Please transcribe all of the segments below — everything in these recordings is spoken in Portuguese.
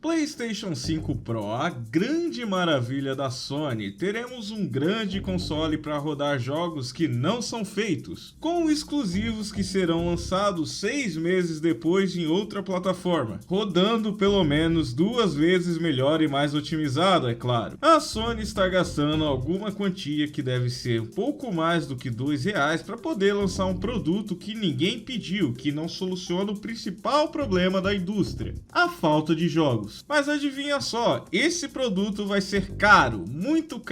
PlayStation 5 Pro, a grande maravilha da Sony. Teremos um grande console para rodar jogos que não são feitos, com exclusivos que serão lançados 6 meses depois em outra plataforma, rodando pelo menos 2 vezes melhor e mais otimizado, é claro. A Sony está gastando alguma quantia que deve ser um pouco mais do que R$2 para poder lançar um produto que ninguém pediu, que não soluciona o principal problema da indústria, a falta de jogos. Mas adivinha só, esse produto vai ser caro muito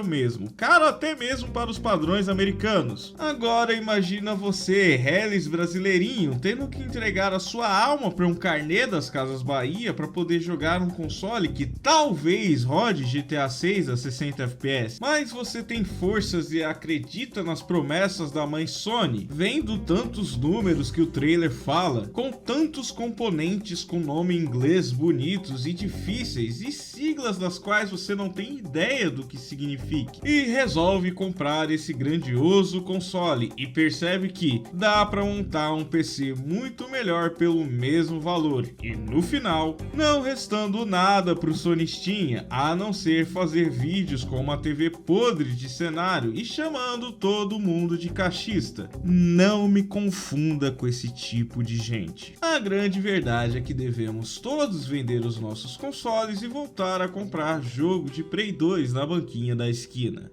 mesmo, caro até mesmo para os padrões americanos. Agora imagina você, Hellis brasileirinho, tendo que entregar a sua alma para um carnê das Casas Bahia para poder jogar um console que talvez rode GTA 6 a 60 FPS. Mas você tem forças e acredita nas promessas da mãe Sony, vendo tantos números que o trailer fala, com tantos componentes com nome em inglês bonitos e difíceis e siglas das quais você não tem ideia do que signifique, e resolve comprar esse grandioso console e percebe que dá para montar um PC muito melhor pelo mesmo valor, e no final não restando nada pro sonistinha a não ser fazer vídeos com uma TV podre de cenário e chamando todo mundo de cachista. Não me confunda com esse tipo de gente. A grande verdade é que devemos todos vender os nossos consoles e voltar a comprar jogo de Play 2 na banquinha da esquina.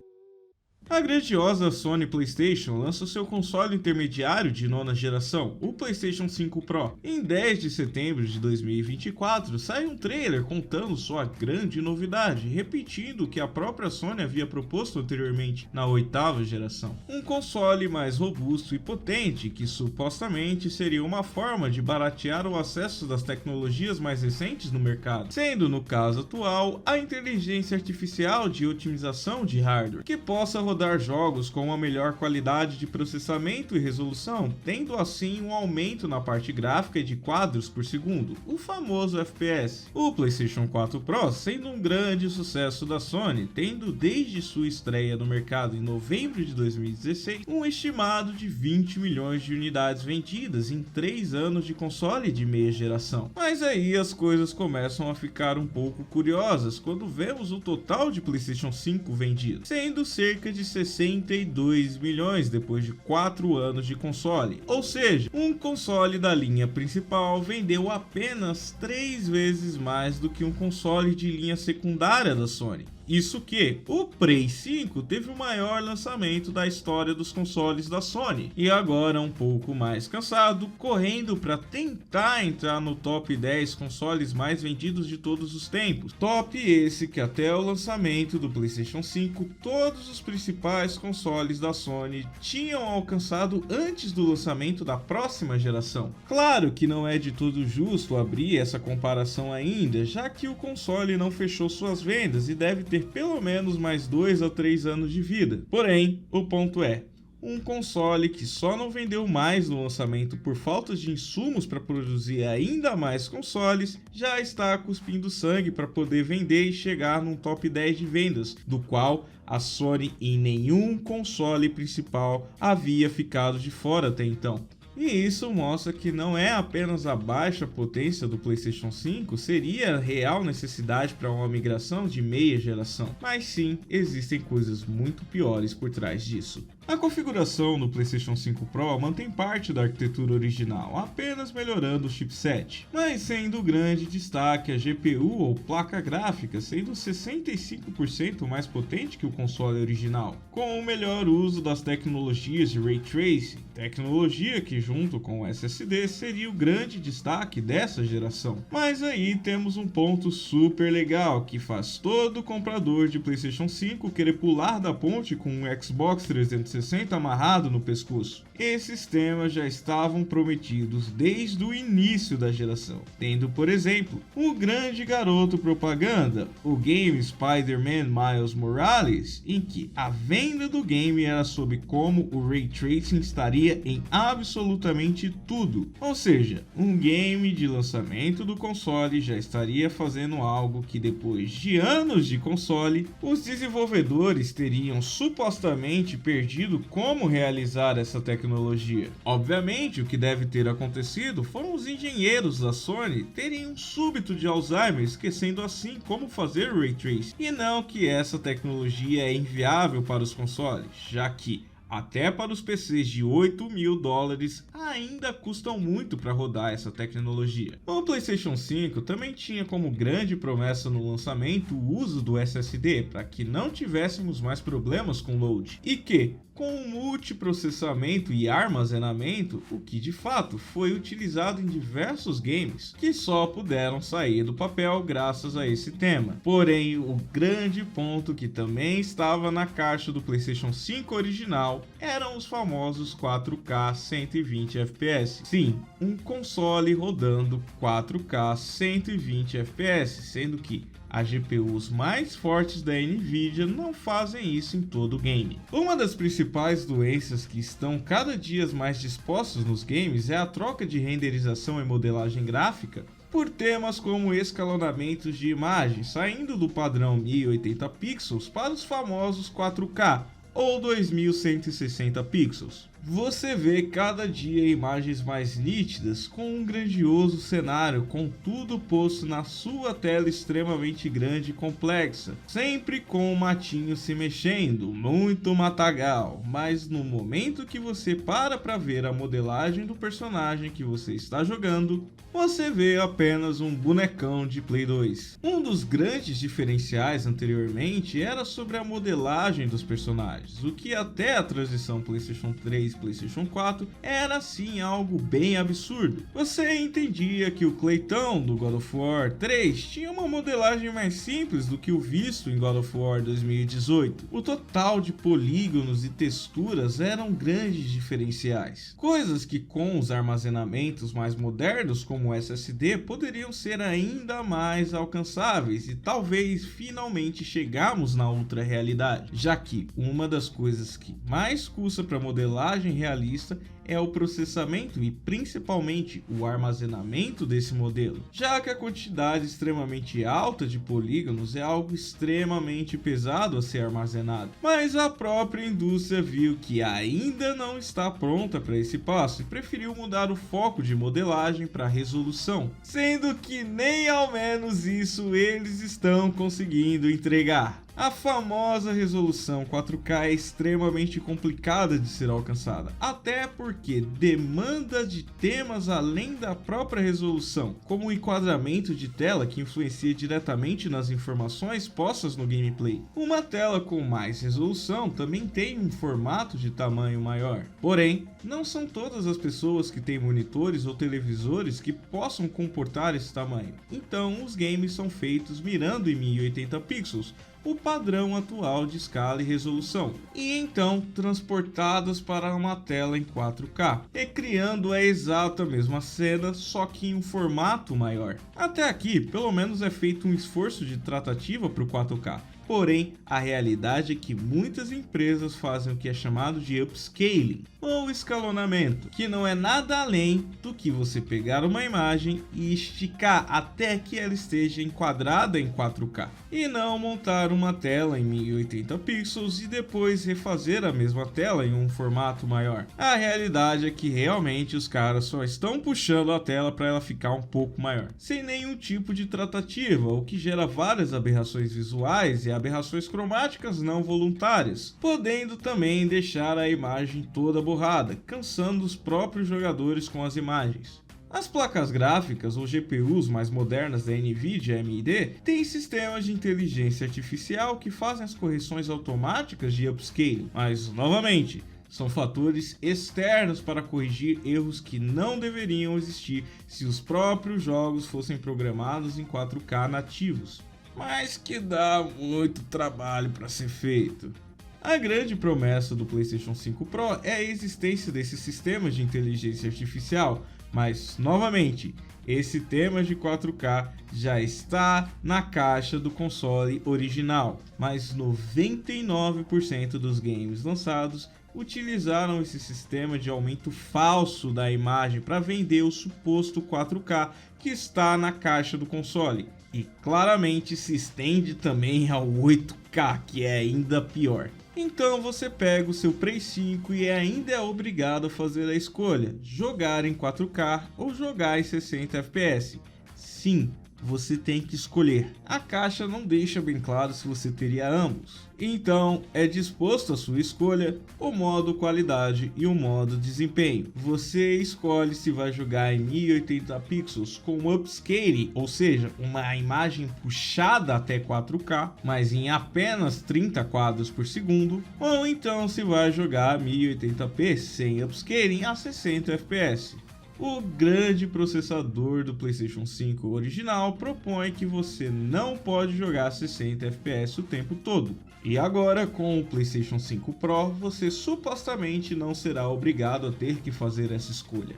A grandiosa Sony PlayStation lança seu console intermediário de nona geração, o PlayStation 5 Pro. Em 10 de setembro de 2024, sai um trailer contando sua grande novidade, repetindo o que a própria Sony havia proposto anteriormente na oitava geração. Um console mais robusto e potente que supostamente seria uma forma de baratear o acesso das tecnologias mais recentes no mercado, sendo no caso atual a inteligência artificial de otimização de hardware, que possa rodar jogos com uma melhor qualidade de processamento e resolução, tendo assim um aumento na parte gráfica e de quadros por segundo, o famoso FPS. O PlayStation 4 Pro sendo um grande sucesso da Sony, tendo desde sua estreia no mercado em novembro de 2016 um estimado de 20 milhões de unidades vendidas em 3 anos de console de meia geração. Mas aí as coisas começam a ficar um pouco curiosas quando vemos o total de PlayStation 5 vendido, sendo cerca de 62 milhões depois de 4 anos de console. Ou seja, um console da linha principal vendeu apenas 3 vezes mais do que um console de linha secundária da Sony. Isso que o Play 5 teve o maior lançamento da história dos consoles da Sony, e agora um pouco mais cansado, correndo para tentar entrar no top 10 consoles mais vendidos de todos os tempos. Top esse que até o lançamento do PlayStation 5, todos os principais consoles da Sony tinham alcançado antes do lançamento da próxima geração. Claro que não é de todo justo abrir essa comparação ainda, já que o console não fechou suas vendas e deve ter pelo menos mais 2 a 3 anos de vida. Porém, o ponto é, um console que só não vendeu mais no lançamento por falta de insumos para produzir ainda mais consoles, já está cuspindo sangue para poder vender e chegar num top 10 de vendas, do qual a Sony em nenhum console principal havia ficado de fora até então. E isso mostra que não é apenas a baixa potência do PlayStation 5 seria a real necessidade para uma migração de meia geração, mas sim existem coisas muito piores por trás disso. A configuração do PlayStation 5 Pro mantém parte da arquitetura original, apenas melhorando o chipset, mas sendo o grande destaque a GPU ou placa gráfica, sendo 65% mais potente que o console original, com o melhor uso das tecnologias de Ray Tracing, tecnologia que junto com o SSD seria o grande destaque dessa geração. Mas aí temos um ponto super legal que faz todo comprador de PlayStation 5 querer pular da ponte com um Xbox 360 amarrado no pescoço. Esses temas já estavam prometidos desde o início da geração, tendo por exemplo um grande garoto propaganda, o game Spider-Man Miles Morales, em que a venda do game era sobre como o Ray Tracing estaria em absolutamente tudo, ou seja, um game de lançamento do console já estaria fazendo algo que depois de anos de console, os desenvolvedores teriam supostamente perdido como realizar essa tecnologia tecnologia. Obviamente, o que deve ter acontecido foram os engenheiros da Sony terem um súbito de Alzheimer, esquecendo assim como fazer Ray Tracing, e não que essa tecnologia é inviável para os consoles, já que até para os PCs de $8.000 ainda custam muito para rodar essa tecnologia. O PlayStation 5 também tinha como grande promessa no lançamento o uso do SSD para que não tivéssemos mais problemas com load, e que, com multiprocessamento e armazenamento, o que de fato foi utilizado em diversos games, que só puderam sair do papel graças a esse tema. Porém, o grande ponto que também estava na caixa do PlayStation 5 original eram os famosos 4K 120 FPS. Sim, um console rodando 4K 120 FPS, sendo que as GPUs mais fortes da Nvidia não fazem isso em todo o game. Uma das principais doenças que estão cada dia mais dispostas nos games é a troca de renderização e modelagem gráfica por temas como escalonamentos de imagem, saindo do padrão 1080 pixels para os famosos 4K ou 2160 pixels. Você vê cada dia imagens mais nítidas com um grandioso cenário, com tudo posto na sua tela extremamente grande e complexa, sempre com o matinho se mexendo, muito matagal, mas no momento que você para ver a modelagem do personagem que você está jogando, você vê apenas um bonecão de Play 2. Um dos grandes diferenciais anteriormente era sobre a modelagem dos personagens, o que até a transição PlayStation 3 e PlayStation 4 era sim algo bem absurdo. Você entendia que o Cleitão do God of War 3 tinha uma modelagem mais simples do que o visto em God of War 2018. O total de polígonos e texturas eram grandes diferenciais, coisas que com os armazenamentos mais modernos como o SSD poderiam ser ainda mais alcançáveis e talvez finalmente chegarmos na ultra realidade, já que uma das coisas que mais custa para modelagem realista é o processamento e principalmente o armazenamento desse modelo, já que a quantidade extremamente alta de polígonos é algo extremamente pesado a ser armazenado. Mas a própria indústria viu que ainda não está pronta para esse passo e preferiu mudar o foco de modelagem para resolução, sendo que nem ao menos isso eles estão conseguindo entregar. A famosa resolução 4K é extremamente complicada de ser alcançada, até porque demanda de temas além da própria resolução, como o enquadramento de tela que influencia diretamente nas informações postas no gameplay. Uma tela com mais resolução também tem um formato de tamanho maior, porém, não são todas as pessoas que têm monitores ou televisores que possam comportar esse tamanho, então os games são feitos mirando em 1080 pixels, o padrão atual de escala e resolução, e então transportadas para uma tela em 4K, recriando a exata mesma cena, só que em um formato maior. Até aqui, pelo menos é feito um esforço de tratativa para o 4K. Porém, a realidade é que muitas empresas fazem o que é chamado de upscaling, ou escalonamento, que não é nada além do que você pegar uma imagem e esticar até que ela esteja enquadrada em 4K, e não montar uma tela em 1080 pixels e depois refazer a mesma tela em um formato maior. A realidade é que realmente os caras só estão puxando a tela para ela ficar um pouco maior, sem nenhum tipo de tratativa, o que gera várias aberrações visuais e aberrações cromáticas não voluntárias, podendo também deixar a imagem toda borrada, cansando os próprios jogadores com as imagens. As placas gráficas ou GPUs mais modernas da Nvidia e AMD têm sistemas de inteligência artificial que fazem as correções automáticas de upscaling, mas novamente, são fatores externos para corrigir erros que não deveriam existir se os próprios jogos fossem programados em 4K nativos, mas que dá muito trabalho para ser feito. A grande promessa do PlayStation 5 Pro é a existência desses sistemas de inteligência artificial, mas, novamente, esse tema de 4K já está na caixa do console original, mas 99% dos games lançados utilizaram esse sistema de aumento falso da imagem para vender o suposto 4K que está na caixa do console, e claramente se estende também ao 8K, que é ainda pior. Então você pega o seu Play 5 e ainda é obrigado a fazer a escolha, jogar em 4K ou jogar em 60 FPS. Sim, você tem que escolher. A caixa não deixa bem claro se você teria ambos. Então é disposto a sua escolha, o modo qualidade e o modo desempenho. Você escolhe se vai jogar em 1080 pixels com upscaling, ou seja, uma imagem puxada até 4K, mas em apenas 30 quadros por segundo, ou então se vai jogar 1080p sem upscaling a 60 FPS. O grande processador do PlayStation 5 original propõe que você não pode jogar 60 FPS o tempo todo. E agora, com o PlayStation 5 Pro, você supostamente não será obrigado a ter que fazer essa escolha.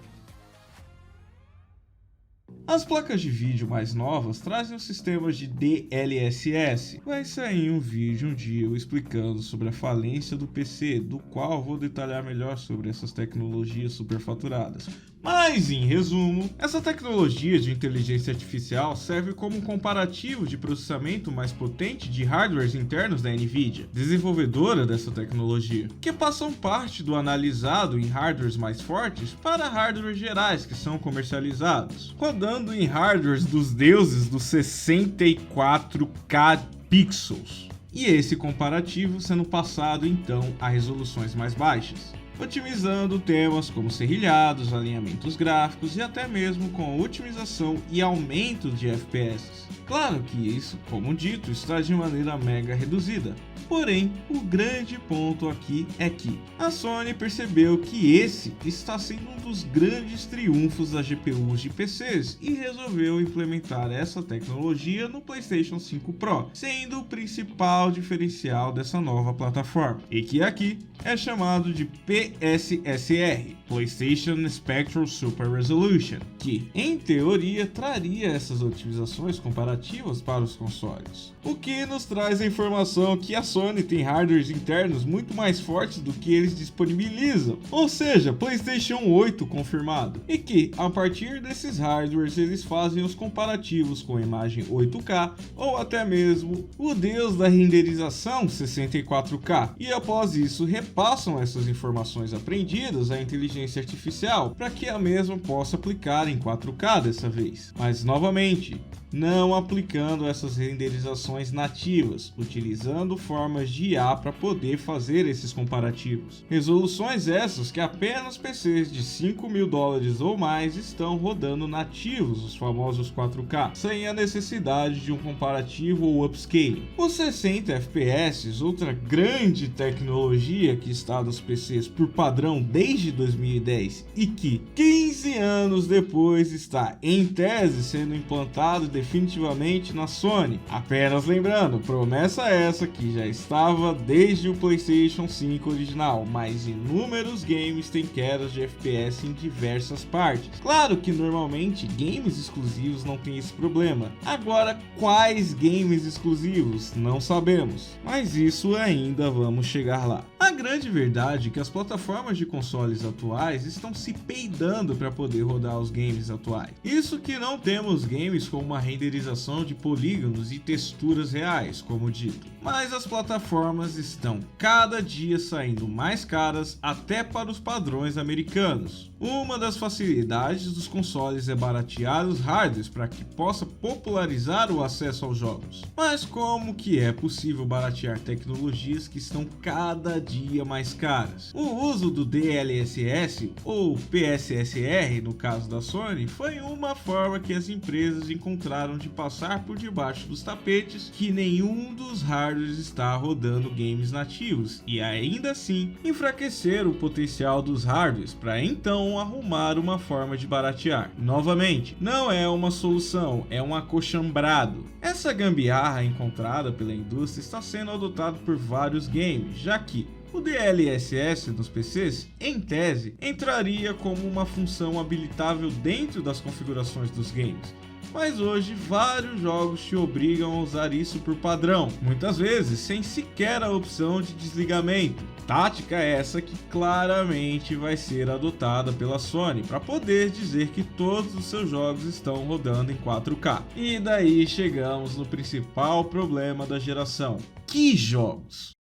As placas de vídeo mais novas trazem os sistemas de DLSS. Vai sair um vídeo um dia eu explicando sobre a falência do PC, do qual vou detalhar melhor sobre essas tecnologias superfaturadas. Mas, em resumo, essa tecnologia de inteligência artificial serve como um comparativo de processamento mais potente de hardwares internos da Nvidia, desenvolvedora dessa tecnologia, que passam parte do analisado em hardwares mais fortes para hardwares gerais que são comercializados, rodando em hardwares dos deuses dos 64K pixels. E esse comparativo sendo passado então a resoluções mais baixas, otimizando temas como serrilhados, alinhamentos gráficos e até mesmo com otimização e aumento de FPS. Claro que isso, como dito, está de maneira mega reduzida. Porém, o grande ponto aqui é que a Sony percebeu que esse está sendo um dos grandes triunfos das GPUs de PCs e resolveu implementar essa tecnologia no PlayStation 5 Pro, sendo o principal diferencial dessa nova plataforma, e que aqui é chamado de PSSR, PlayStation Spectral Super Resolution, que, em teoria, traria essas otimizações comparativas para os consoles. O que nos traz a informação que a Sony tem hardwares internos muito mais fortes do que eles disponibilizam, ou seja, PlayStation 8 confirmado, e que, a partir desses hardwares, eles fazem os comparativos com a imagem 8K ou até mesmo o deus da renderização 64K, e após isso repassam essas informações aprendidas à inteligência artificial para que a mesma possa aplicar em 4K dessa vez. Mas novamente, não aplicando essas renderizações nativas, utilizando formas de IA para poder fazer esses comparativos. Resoluções essas que apenas PCs de $5.000 ou mais estão rodando nativos, os famosos 4K, sem a necessidade de um comparativo ou upscaling. Os 60 FPS, outra grande tecnologia que está nos PCs por padrão desde 2010 e que 15 anos depois está em tese sendo implantado definitivamente na Sony. Apenas lembrando, promessa essa que já estava desde o PlayStation 5 original, mas inúmeros games têm quedas de FPS em diversas partes. Claro que normalmente games exclusivos não tem esse problema. Agora, quais games exclusivos? Não sabemos, mas isso ainda vamos chegar lá. A grande verdade é que as plataformas de consoles atuais estão se peidando para poder rodar os games atuais. Isso que não temos games com uma renderização de polígonos e texturas reais, como dito. Mas as plataformas estão cada dia saindo mais caras até para os padrões americanos. Uma das facilidades dos consoles é baratear os hardwares para que possa popularizar o acesso aos jogos. Mas como que é possível baratear tecnologias que estão cada dia mais caras? O uso do DLSS ou PSSR, no caso da Sony, foi uma forma que as empresas encontraram de passar por debaixo dos tapetes que nenhum dos hardwares está rodando games nativos e ainda assim enfraquecer o potencial dos hardwares para então arrumar uma forma de baratear. Novamente, não é uma solução, é um acochambrado. Essa gambiarra encontrada pela indústria está sendo adotada por vários games, já que o DLSS nos PCs, em tese, entraria como uma função habilitável dentro das configurações dos games. Mas hoje vários jogos te obrigam a usar isso por padrão, muitas vezes sem sequer a opção de desligamento. Tática essa que claramente vai ser adotada pela Sony para poder dizer que todos os seus jogos estão rodando em 4K. E daí chegamos no principal problema da geração: que jogos?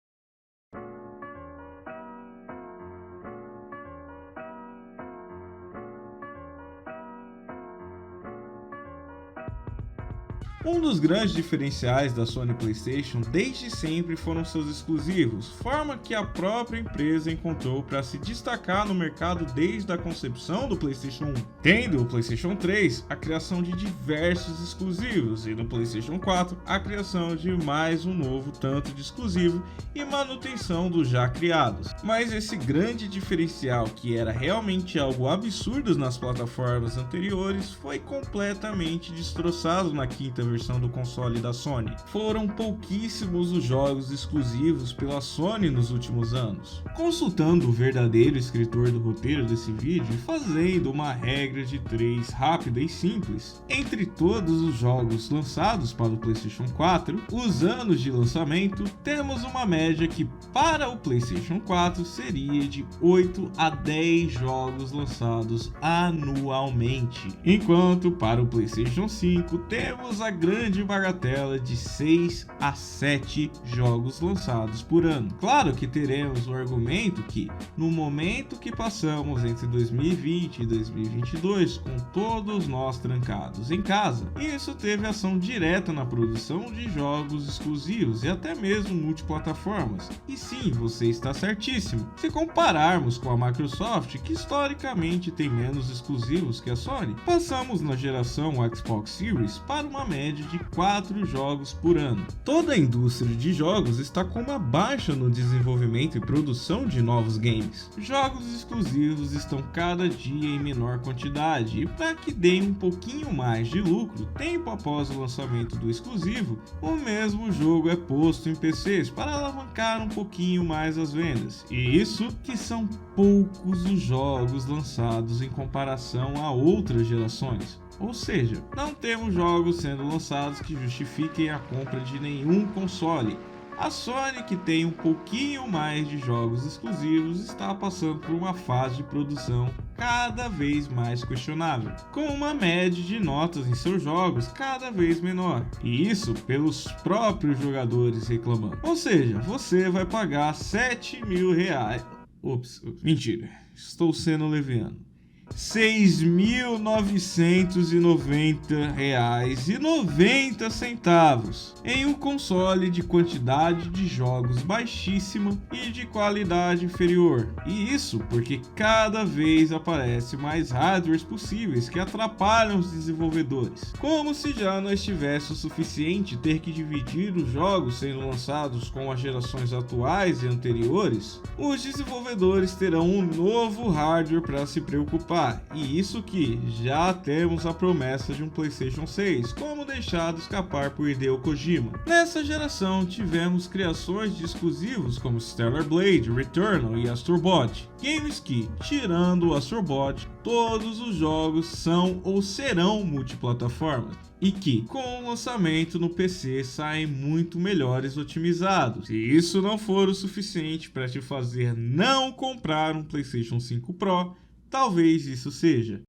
Um dos grandes diferenciais da Sony PlayStation desde sempre foram seus exclusivos, forma que a própria empresa encontrou para se destacar no mercado desde a concepção do PlayStation 1, tendo o PlayStation 3 a criação de diversos exclusivos e no PlayStation 4 a criação de mais um novo tanto de exclusivo e manutenção dos já criados. Mas esse grande diferencial, que era realmente algo absurdo nas plataformas anteriores, foi completamente destroçado na quinta versão do console da Sony. Foram pouquíssimos os jogos exclusivos pela Sony nos últimos anos. Consultando o verdadeiro escritor do roteiro desse vídeo e fazendo uma regra de 3 rápida e simples, entre todos os jogos lançados para o PlayStation 4, os anos de lançamento, temos uma média que para o PlayStation 4 seria de 8 a 10 jogos lançados anualmente, enquanto para o PlayStation 5 temos a grande bagatela de 6 a 7 jogos lançados por ano. Claro que teremos o argumento que, no momento que passamos entre 2020 e 2022, com todos nós trancados em casa, isso teve ação direta na produção de jogos exclusivos e até mesmo multiplataformas. E sim, você está certíssimo. Se compararmos com a Microsoft, que historicamente tem menos exclusivos que a Sony, passamos na geração Xbox Series para uma média de 4 jogos por ano. Toda a indústria de jogos está com uma baixa no desenvolvimento e produção de novos games. Jogos exclusivos estão cada dia em menor quantidade e para que deem um pouquinho mais de lucro, tempo após o lançamento do exclusivo, o mesmo jogo é posto em PCs para alavancar um pouquinho mais as vendas. E isso que são poucos os jogos lançados em comparação a outras gerações. Ou seja, não temos jogos sendo lançados que justifiquem a compra de nenhum console. A Sony, que tem um pouquinho mais de jogos exclusivos, está passando por uma fase de produção cada vez mais questionável, com uma média de notas em seus jogos cada vez menor, e isso pelos próprios jogadores reclamando. Ou seja, você vai pagar R$7.000. Mentira, estou sendo leviano. R$6.990,90 em um console de quantidade de jogos baixíssima e de qualidade inferior. E isso porque cada vez aparece mais hardwares possíveis que atrapalham os desenvolvedores. Como se já não estivesse o suficiente ter que dividir os jogos sendo lançados com as gerações atuais e anteriores, os desenvolvedores terão um novo hardware para se preocupar. E isso que já temos a promessa de um PlayStation 6, como deixado escapar por Hideo Kojima. Nessa geração tivemos criações de exclusivos como Stellar Blade, Returnal e Astrobot, games que, tirando o Astrobot, todos os jogos são ou serão multiplataformas, e que, com o lançamento no PC, saem muito melhores otimizados. Se isso não for o suficiente para te fazer não comprar um PlayStation 5 Pro, talvez isso seja.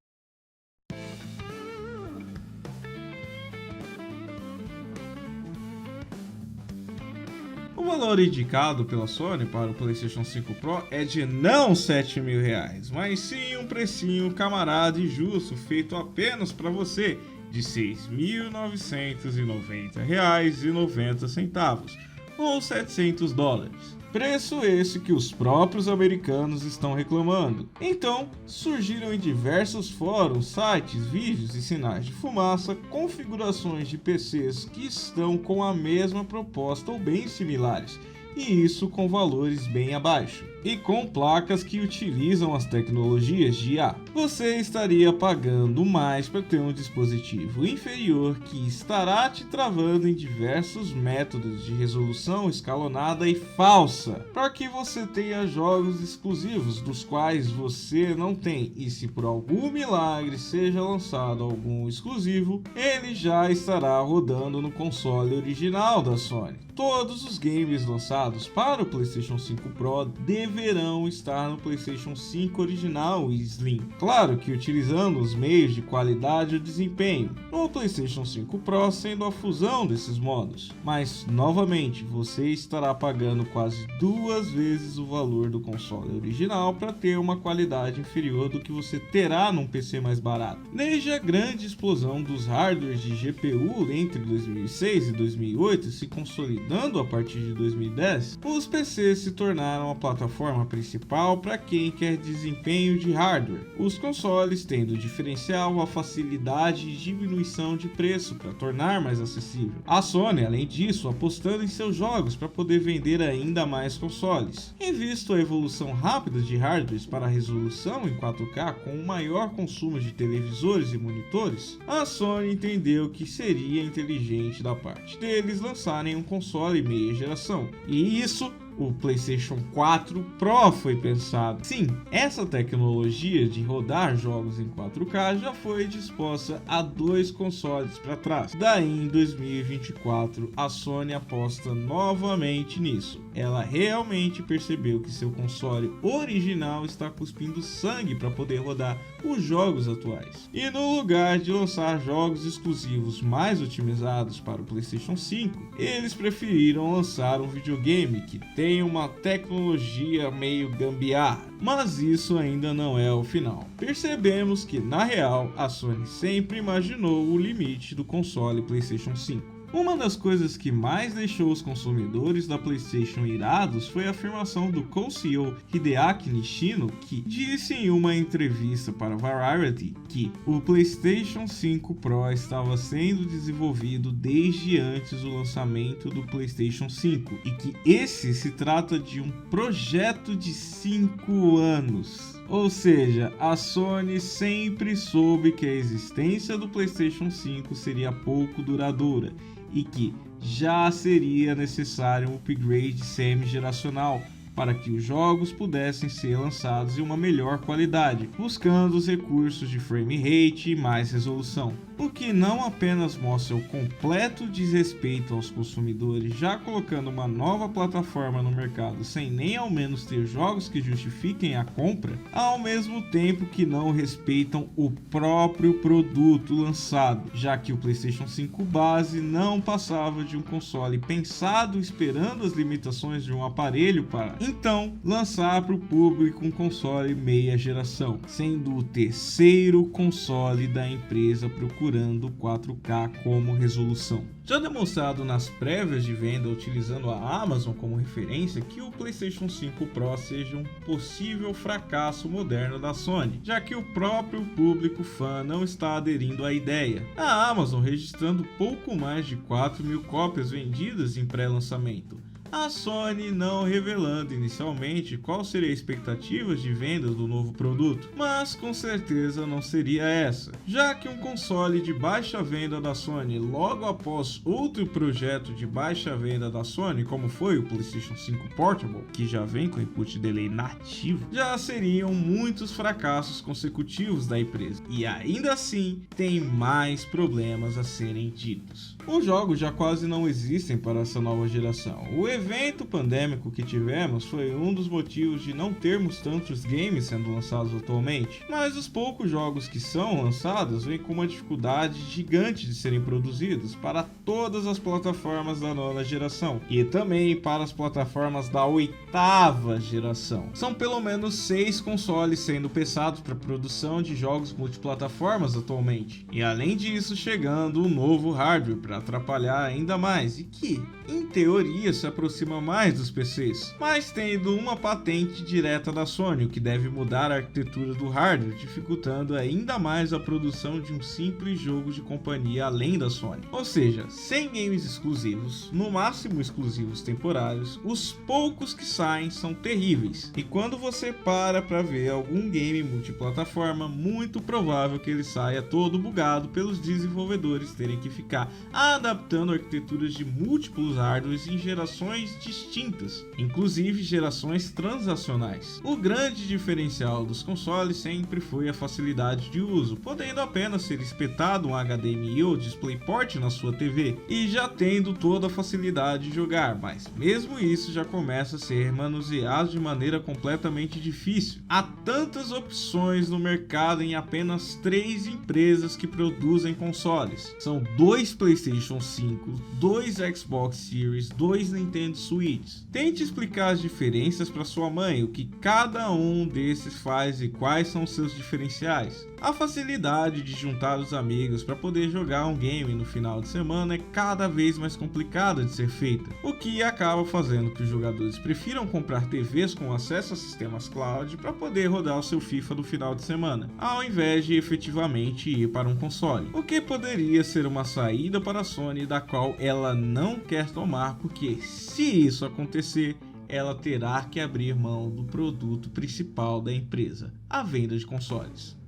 O valor indicado pela Sony para o PlayStation 5 Pro é de não R$7.000, mas sim um precinho camarada e justo feito apenas para você de R$6.990,90 ou $700. Preço esse que os próprios americanos estão reclamando. Então, surgiram em diversos fóruns, sites, vídeos e sinais de fumaça configurações de PCs que estão com a mesma proposta ou bem similares, e isso com valores bem abaixo, e com placas que utilizam as tecnologias de IA. Você estaria pagando mais para ter um dispositivo inferior que estará te travando em diversos métodos de resolução escalonada e falsa, para que você tenha jogos exclusivos dos quais você não tem, e se por algum milagre seja lançado algum exclusivo, ele já estará rodando no console original da Sony. Todos os games lançados lançados para o PlayStation 5 Pro deverão estar no PlayStation 5 original e Slim. Claro que utilizando os meios de qualidade e desempenho, no PlayStation 5 Pro sendo a fusão desses modos. Mas, novamente, você estará pagando quase 2 vezes o valor do console original para ter uma qualidade inferior do que você terá num PC mais barato. Desde a grande explosão dos hardwares de GPU entre 2006 e 2008 se consolidando a partir de 2010, os PCs se tornaram a plataforma principal para quem quer desempenho de hardware, os consoles tendo diferencial a facilidade e diminuição de preço para tornar mais acessível. A Sony, além disso, apostando em seus jogos para poder vender ainda mais consoles. Em vista a evolução rápida de hardwares para resolução em 4K com o maior consumo de televisores e monitores, a Sony entendeu que seria inteligente da parte deles lançarem um console meia geração, e isso o PlayStation 4 Pro foi pensado. Sim, essa tecnologia de rodar jogos em 4K já foi disposta há 2 consoles para trás. Daí em 2024 a Sony aposta novamente nisso. Ela realmente percebeu que seu console original está cuspindo sangue para poder rodar os jogos atuais. E no lugar de lançar jogos exclusivos mais otimizados para o PlayStation 5, eles preferiram lançar um videogame que tem uma tecnologia meio gambiarra. Mas isso ainda não é o final. Percebemos que, na real, a Sony sempre imaginou o limite do console PlayStation 5. Uma das coisas que mais deixou os consumidores da PlayStation irados foi a afirmação do co-CEO Hideaki Nishino, que disse em uma entrevista para Variety que o PlayStation 5 Pro estava sendo desenvolvido desde antes do lançamento do PlayStation 5 e que esse se trata de um projeto de 5 anos. Ou seja, a Sony sempre soube que a existência do PlayStation 5 seria pouco duradoura e que já seria necessário um upgrade semi-geracional para que os jogos pudessem ser lançados em uma melhor qualidade, buscando os recursos de frame rate e mais resolução. O que não apenas mostra o completo desrespeito aos consumidores, já colocando uma nova plataforma no mercado sem nem ao menos ter jogos que justifiquem a compra, ao mesmo tempo que não respeitam o próprio produto lançado, já que o PlayStation 5 base não passava de um console pensado esperando as limitações de um aparelho para então lançar para o público um console meia geração, sendo o terceiro console da empresa procurando 4K como resolução. Já demonstrado nas prévias de venda utilizando a Amazon como referência que o PlayStation 5 Pro seja um possível fracasso moderno da Sony, já que o próprio público fã não está aderindo à ideia. A Amazon registrando pouco mais de 4.000 cópias vendidas em pré-lançamento. A Sony não revelando inicialmente qual seria a expectativa de vendas do novo produto, mas com certeza não seria essa, já que um console de baixa venda da Sony logo após outro projeto de baixa venda da Sony, como foi o PlayStation 5 Portable, que já vem com input delay nativo, já seriam muitos fracassos consecutivos da empresa, e ainda assim tem mais problemas a serem ditos. Os jogos já quase não existem para essa nova geração. O evento pandêmico que tivemos foi um dos motivos de não termos tantos games sendo lançados atualmente, mas os poucos jogos que são lançados vêm com uma dificuldade gigante de serem produzidos para todas as plataformas da nova geração e também para as plataformas da 8ª geração. São pelo menos 6 consoles sendo pensados para produção de jogos multiplataformas atualmente, e além disso chegando um novo hardware para atrapalhar ainda mais e que, em teoria, se aproxima mais dos PCs, mas tendo uma patente direta da Sony, o que deve mudar a arquitetura do hardware, dificultando ainda mais a produção de um simples jogo de companhia além da Sony. Ou seja, sem games exclusivos, no máximo exclusivos temporários, os poucos que saem são terríveis, e quando você para ver algum game multiplataforma, muito provável que ele saia todo bugado pelos desenvolvedores terem que ficar adaptando arquiteturas de múltiplos hardwares em gerações gerações distintas, inclusive gerações transacionais. O grande diferencial dos consoles sempre foi a facilidade de uso, podendo apenas ser espetado um HDMI ou DisplayPort na sua TV e já tendo toda a facilidade de jogar, mas mesmo isso já começa a ser manuseado de maneira completamente difícil. Há tantas opções no mercado em apenas 3 empresas que produzem consoles. São 2 PlayStation 5, 2 Xbox Series, 2 Nintendo Switch. Tente explicar as diferenças para sua mãe, o que cada um desses faz e quais são seus diferenciais. A facilidade de juntar os amigos para poder jogar um game no final de semana é cada vez mais complicada de ser feita, o que acaba fazendo que os jogadores prefiram comprar TVs com acesso a sistemas cloud para poder rodar o seu FIFA no final de semana, ao invés de efetivamente ir para um console, o que poderia ser uma saída para a Sony da qual ela não quer tomar, porque se isso acontecer, ela terá que abrir mão do produto principal da empresa, a venda de consoles.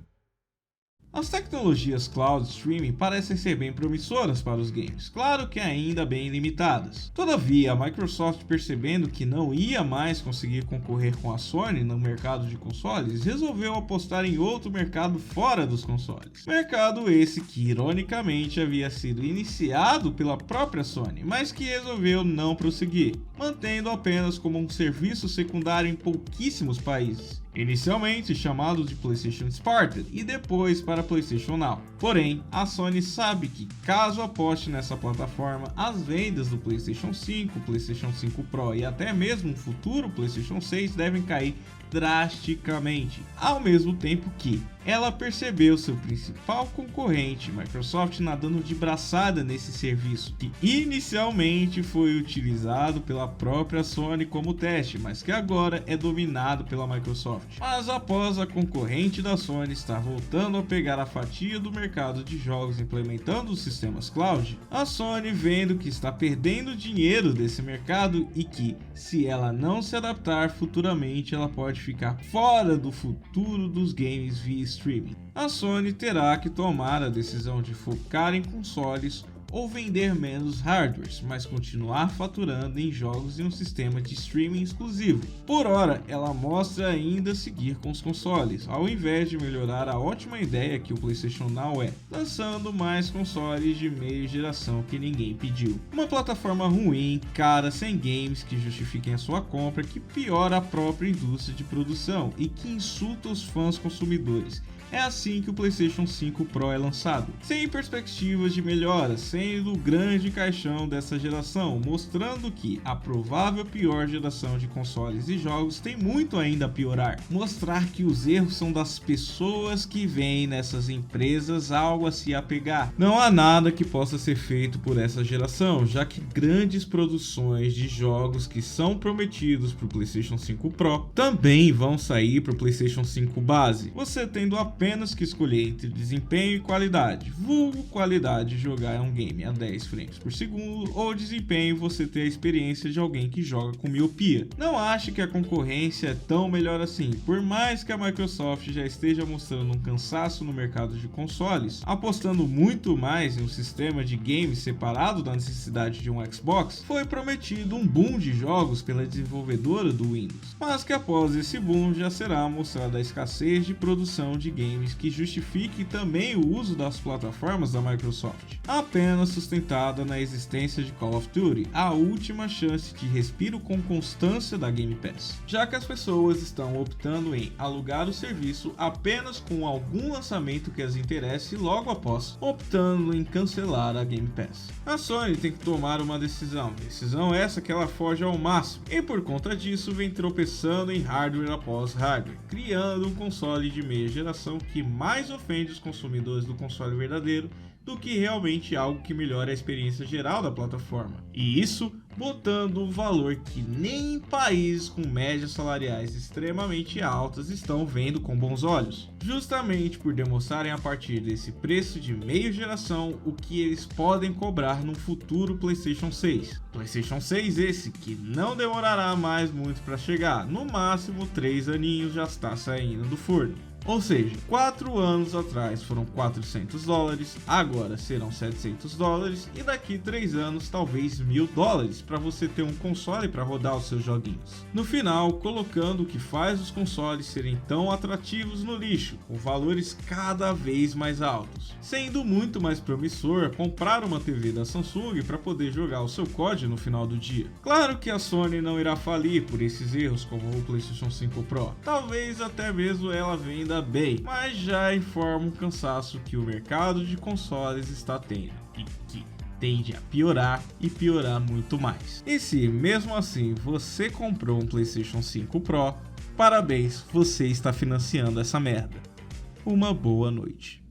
As tecnologias cloud streaming parecem ser bem promissoras para os games, claro que ainda bem limitadas. Todavia, a Microsoft, percebendo que não ia mais conseguir concorrer com a Sony no mercado de consoles, resolveu apostar em outro mercado fora dos consoles. Mercado esse que, ironicamente, havia sido iniciado pela própria Sony, mas que resolveu não prosseguir, mantendo apenas como um serviço secundário em pouquíssimos países. Inicialmente chamado de PlayStation Spartan e depois para PlayStation Now. Porém, a Sony sabe que caso aposte nessa plataforma, as vendas do PlayStation 5, PlayStation 5 Pro e até mesmo um futuro PlayStation 6 devem cair drasticamente, ao mesmo tempo que ela percebeu seu principal concorrente, Microsoft, nadando de braçada nesse serviço, que inicialmente foi utilizado pela própria Sony como teste, mas que agora é dominado pela Microsoft. Mas após a concorrente da Sony estar voltando a pegar a fatia do mercado de jogos implementando os sistemas cloud, a Sony, vendo que está perdendo dinheiro desse mercado e que, se ela não se adaptar futuramente, ela pode ficar fora do futuro dos games via streaming. A Sony terá que tomar a decisão de focar em consoles ou vender menos hardwares, mas continuar faturando em jogos e um sistema de streaming exclusivo. Por ora, ela mostra ainda seguir com os consoles, ao invés de melhorar a ótima ideia que o PlayStation Now é, lançando mais consoles de meia geração que ninguém pediu. Uma plataforma ruim, cara, sem games que justifiquem a sua compra, que piora a própria indústria de produção e que insulta os fãs consumidores. É assim que o PlayStation 5 Pro é lançado, sem perspectivas de melhora, sendo o grande caixão dessa geração, mostrando que a provável pior geração de consoles e jogos tem muito ainda a piorar. Mostrar que os erros são das pessoas que veem nessas empresas algo a se apegar. Não há nada que possa ser feito por essa geração, já que grandes produções de jogos que são prometidos para o PlayStation 5 Pro também vão sair para o PlayStation 5 base, você tendo apenas que escolher entre desempenho e qualidade. Vulgo qualidade, jogar um game a 10 frames por segundo, ou desempenho, você ter a experiência de alguém que joga com miopia. Não acho que a concorrência é tão melhor assim, por mais que a Microsoft já esteja mostrando um cansaço no mercado de consoles, apostando muito mais em um sistema de games separado da necessidade de um Xbox. Foi prometido um boom de jogos pela desenvolvedora do Windows, mas que após esse boom já será mostrada a escassez de produção de games que justifique também o uso das plataformas da Microsoft, apenas sustentada na existência de Call of Duty, a última chance de respiro com constância da Game Pass, já que as pessoas estão optando em alugar o serviço apenas com algum lançamento que as interesse logo após, optando em cancelar a Game Pass. A Sony tem que tomar uma decisão essa que ela foge ao máximo, e por conta disso vem tropeçando em hardware após hardware, criando um console de meia geração que mais ofende os consumidores do console verdadeiro do que realmente algo que melhore a experiência geral da plataforma. E isso botando um valor que nem em países com médias salariais extremamente altas estão vendo com bons olhos, justamente por demonstrarem a partir desse preço de meia geração o que eles podem cobrar no futuro PlayStation 6. PlayStation 6 esse que não demorará mais muito para chegar, no máximo 3 aninhos já está saindo do forno. Ou seja, 4 anos atrás foram $400, agora serão $700 e daqui 3 anos talvez $1.000 para você ter um console para rodar os seus joguinhos. No final, colocando o que faz os consoles serem tão atrativos no lixo, com valores cada vez mais altos, sendo muito mais promissor comprar uma TV da Samsung para poder jogar o seu COD no final do dia. Claro que a Sony não irá falir por esses erros como o PlayStation 5 Pro, talvez até mesmo ela venda bem, mas já informa um cansaço que o mercado de consoles está tendo e que tende a piorar e piorar muito mais. E se mesmo assim você comprou um PlayStation 5 Pro, parabéns, você está financiando essa merda. Uma boa noite.